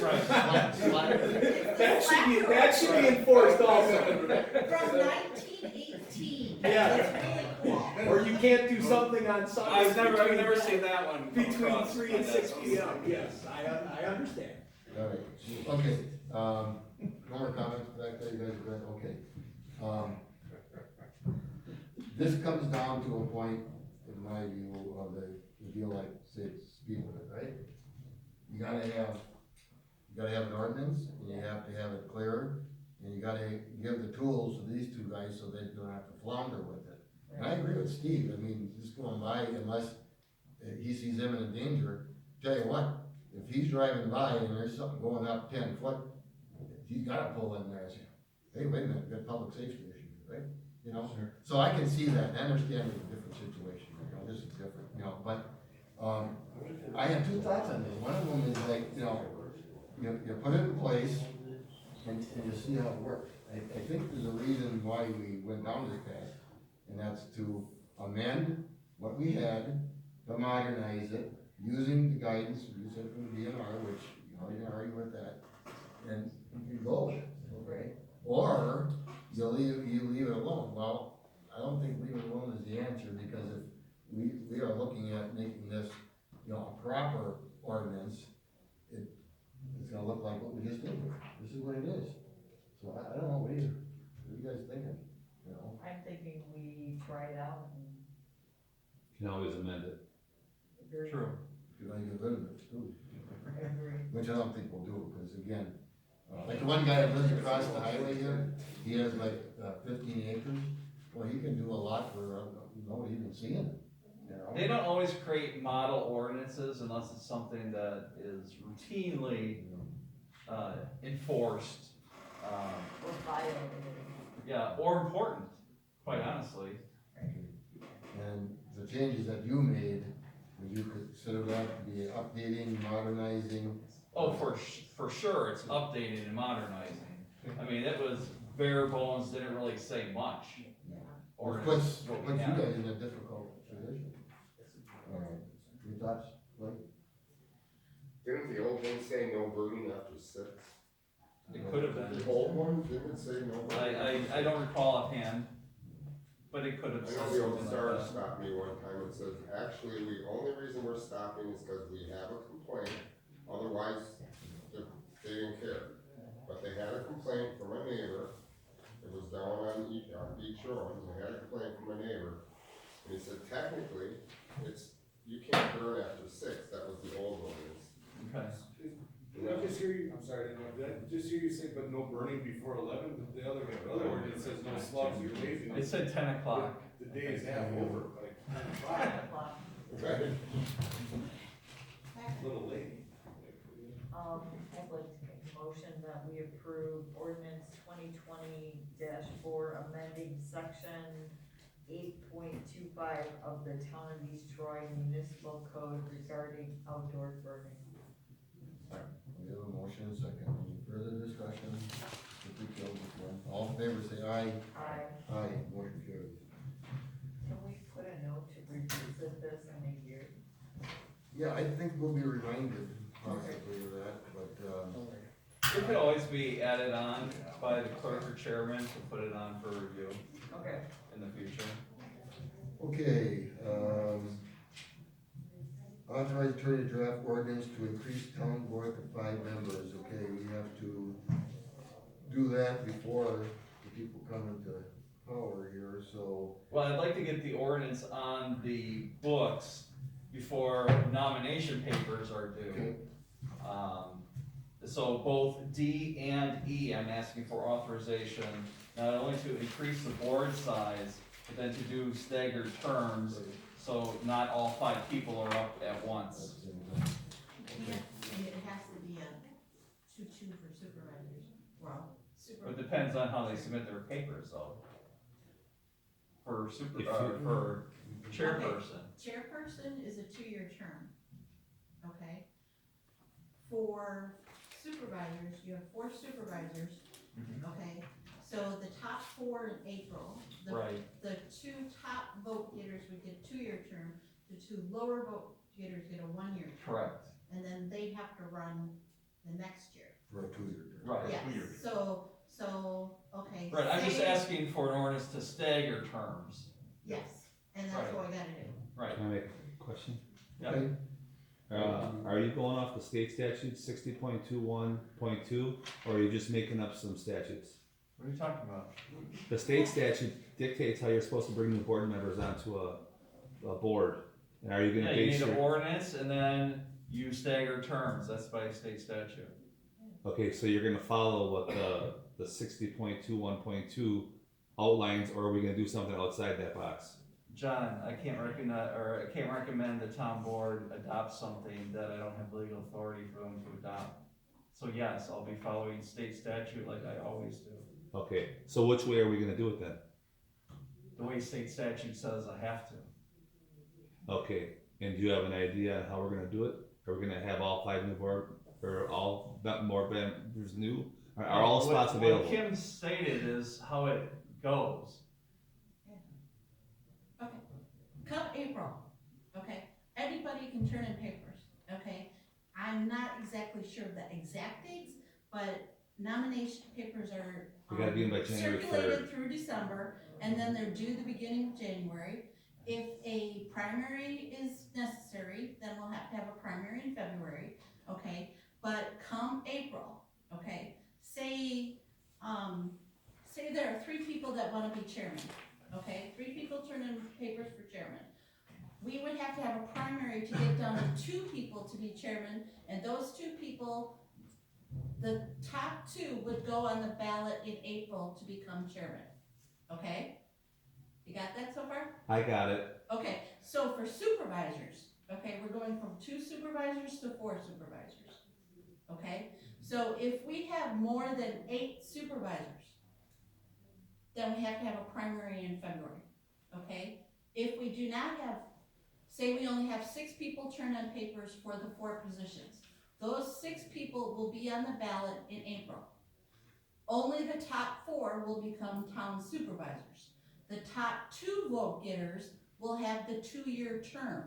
Right. That should be enforced also. From 1918. Yeah. It's really cool. Or you can't do something on Sunday. I've never seen that one come Between across 3 my and 6 desk. p.m., yes, I understand. Alright, okay, no more comments back there, you guys are good, okay. This comes down to a point, in my view, of the deal like, say, speed limit, right? You gotta have an ordinance, and you have to have it clear, and you gotta give the tools to these two guys so they don't have to flounder with it. And I agree with Steve, I mean, just going by, unless he sees imminent danger, tell you what, if he's driving by and there's something going up 10 foot, he's gotta pull in there and say, hey, wait a minute, we got public safety issues, right? You know, Sure. so I can see that, and I understand it's a different situation, you know, this is different, you know, but, I have two thoughts on this. One of them is like, you know, you put it in place and you see how it works. I think there's a reason why we went down this path, and that's to amend what we had, to modernize it, using the guidance you said from the DNR, which, you know, you can argue with that, and you go with it, okay? Or you leave it alone. Well, I don't think leave it alone is the answer, because if we are looking at making this, you know, a proper ordinance, it's gonna look like what we just did. This is what it is. So I don't know, what are you guys thinking, you know? I'm thinking we try it out and. Can always amend it. Agree. True. You're gonna get rid of it too. Agree. Which I don't think we'll do, because again, like the one guy that lives across the highway here, he has like 15 acres. Well, he can do a lot for, nobody even seeing it, you know? They don't always create model ordinances unless it's something that is routinely, enforced, Or violated. yeah, or important, quite honestly. And the changes that you made, would you consider that to be updating, modernizing? Oh, for sure, it's updating and modernizing. I mean, it was bare bones, didn't really say much. Or Or puts what we you have. guys in a difficult position. Your thoughts, Blake? Didn't the old one say no burning after 6? It could have been. The old one, didn't it say no burning? I don't recall offhand, but it could have I said know the old something star like that. stopped me one time and said, actually, the only reason we're stopping is because we have a complaint, otherwise, they didn't care. But they had a complaint from a neighbor, it was down on Beach Road, and they had a complaint from a neighbor. And he said, technically, you can't burn after 6, that was the old ordinance. Okay. Did I just hear you, I'm sorry, did I just hear you say, but no burning before 11, but the other ordinance says no slugs or blazing. It said 10 o'clock. The day is half over, like, o'clock. Right? little late. I'd like to make a motion that we approve ordinance 2020-4, amending section 8.25 of the Town of East Troy Municipal Code regarding outdoor burning. We have a motion and a second. Any further discussion? If we kill this one. All in favor, say aye. Aye. Aye, motion carries. Can we put a note to revisit this in a year? Yeah, I think we'll be reminded possibly of that, but, It could always be added on by the clerk or chairman to put it on for review Okay. in the future. okay, authorize attorney to draft ordinance to increase town board to 5 members. Okay, we have to do that before the people come into power here, so. Well, I'd like to get the ordinance on the books before nomination papers are due. Okay. So both D and E, I'm asking for authorization, not only to increase the board size, but then to do staggered terms, so not all 5 people are up at once. And it has to be a 2-2 for supervisors. Well, It depends on how they submit their papers though. For for chairperson. Chairperson is a 2-year term, okay? For supervisors, you have 4 supervisors, Mhm. okay? So the top 4 in April, Right, the 2 top vote getters would get a 2-year term, the 2 lower vote getters get a 1-year term. correct. And then they have to run the next year. For a 2-year term. Right. Yes, so, okay. Right, I'm just say- asking for an ordinance to stagger terms, Yes, and that's what we gotta do. right? Can I make a question? Yeah. Okay, Are you going off the state statute 60.21.2, or are you just making up some statutes? What are you talking about? The state statute dictates how you're supposed to bring the board members onto a board. And are you Yeah, gonna you base need an your, ordinance and then you stagger terms, that's by state statute. okay, so you're gonna follow what the 60.21.2 outlines, or are we gonna do something outside that box? John, I can't recommend the town board adopt something that I don't have legal authority for them to adopt. So yes, I'll be following state statute like I always do. Okay, so which way are we gonna do it then? The way state statute says I have to. Okay, and do you have an idea on how we're gonna do it? Are we gonna have all 5 new board, or all, not more members new? Are all What- spots available? What Kim stated is how it goes. Okay, come April, okay, anybody can turn in papers, okay? I'm not exactly sure of the exact dates, but nomination papers are We gotta be in by January 3rd. circulated through December, and then they're due the beginning of January. If a primary is necessary, then we'll have to have a primary in February, okay? But come April, okay, say there are 3 people that wanna be chairman, okay? 3 people turn in papers for chairman. We would have to have a primary to get down to 2 people to be chairman, and those 2 people, the top 2 would go on the ballot in April to become chairman, okay? You got that so far? I got it. Okay, so for supervisors, okay, we're going from 2 supervisors to 4 supervisors, okay? So if we have more than 8 supervisors, then we have to have a primary in February, okay? If we do not have, say we only have 6 people turn in papers for the 4 positions, those 6 people will be on the ballot in April. Only the top 4 will become town supervisors. The top 2 vote getters will have the 2-year term.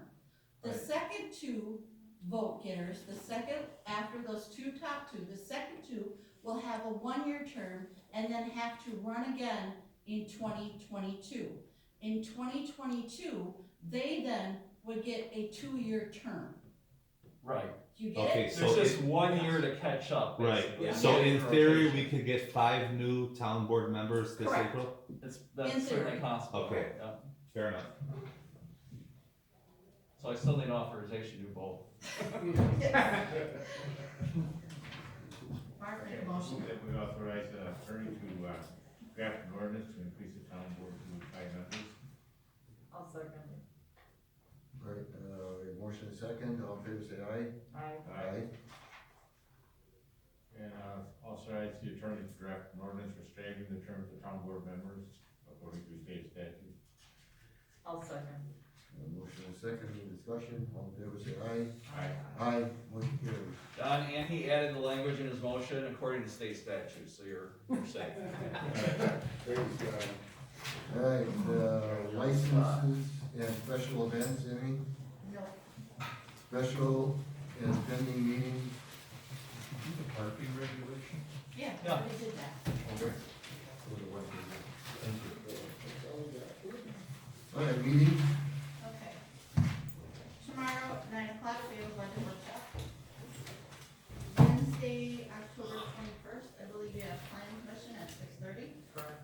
The Right. second 2 vote getters, the second, after those top 2, the second 2 will have a 1-year term and then have to run again in 2022. In 2022, they then would get a 2-year term. Right. Do you get Okay, it? so There's just 1 year to catch up. Right, basically. so in Yeah. theory, we could get 5 new town board members this Correct. April? That's In certainly theory. possible. Okay. Yeah. Fair enough. So I still need authorization to do both. Mark, make a motion. That we authorize the attorney to draft an ordinance to increase the town board to 5 members. I'll second it. right, motion and second, all in favor say aye. Aye. And authorize the attorney to draft an ordinance restraining the terms of town board members according to state statute. I'll second. Motion and second, any discussion, all in favor say aye. Aye. Aye, motion carries. Don, and he added the language in his motion according to state statute, so you're safe. Alright, licenses and special events, any? No. Special and pending meetings? Parking regulation? Yeah, we Yeah. already did that. Alright, meeting, Okay. Tomorrow at 9 o'clock, we have a budget workshop. Wednesday, October 21st, I believe you have planning commission at 6:30. Correct.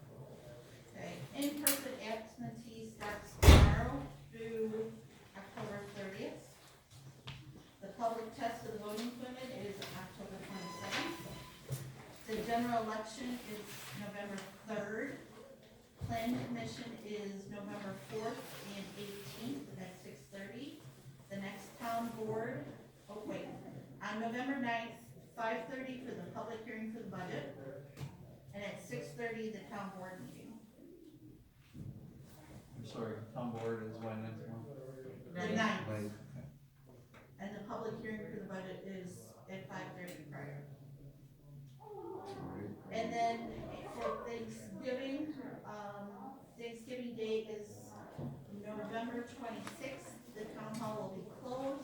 Okay, in-person absentee starts tomorrow through October 30th. The public test of the voting equipment is October 27th. The general election is November 3rd. Planning commission is November 4th and 18th at 6:30. The next town board, on November 9th, 5:30 for the public hearing for the budget. And at 6:30, the town board meeting. I'm sorry, town board is when next month? The 9th. Right. And the public hearing for the budget is at 5:30 prior. And then for Thanksgiving, Thanksgiving Day is November 26th. The town hall will be closed,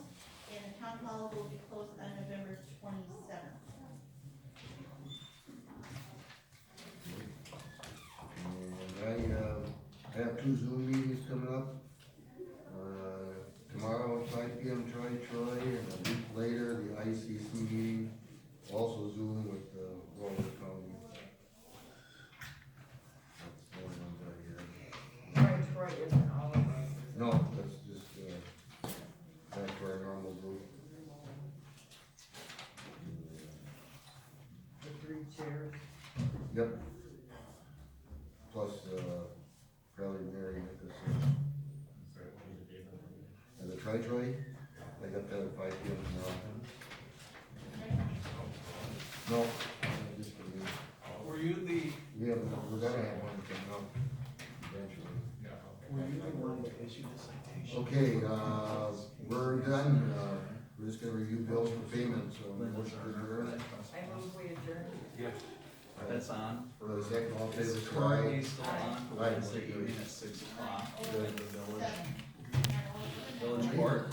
and the town hall will be closed on November 27th. 2 Zoom meetings coming up. Tomorrow at 5 PM, Troy, and a week later, the ICC meeting, also Zoom with, Walter County. That's the only ones I hear. Troy isn't all of us. No, that's just, back to our normal group. The 3 chairs. Yep. Plus, probably Mary Nicholson. And the Troy, I got that at 5 PM tomorrow. No, just for me. Were you the, We're gonna have one coming up eventually. Were you the one that issued the citation? Okay, we're done, we're just gonna review bills for payment, so motion to adjourn. I move we adjourn. that's on? For the second, all in favor, It's say currently aye. still on for Aye. Wednesday evening at 6 o'clock. Good. Village Court.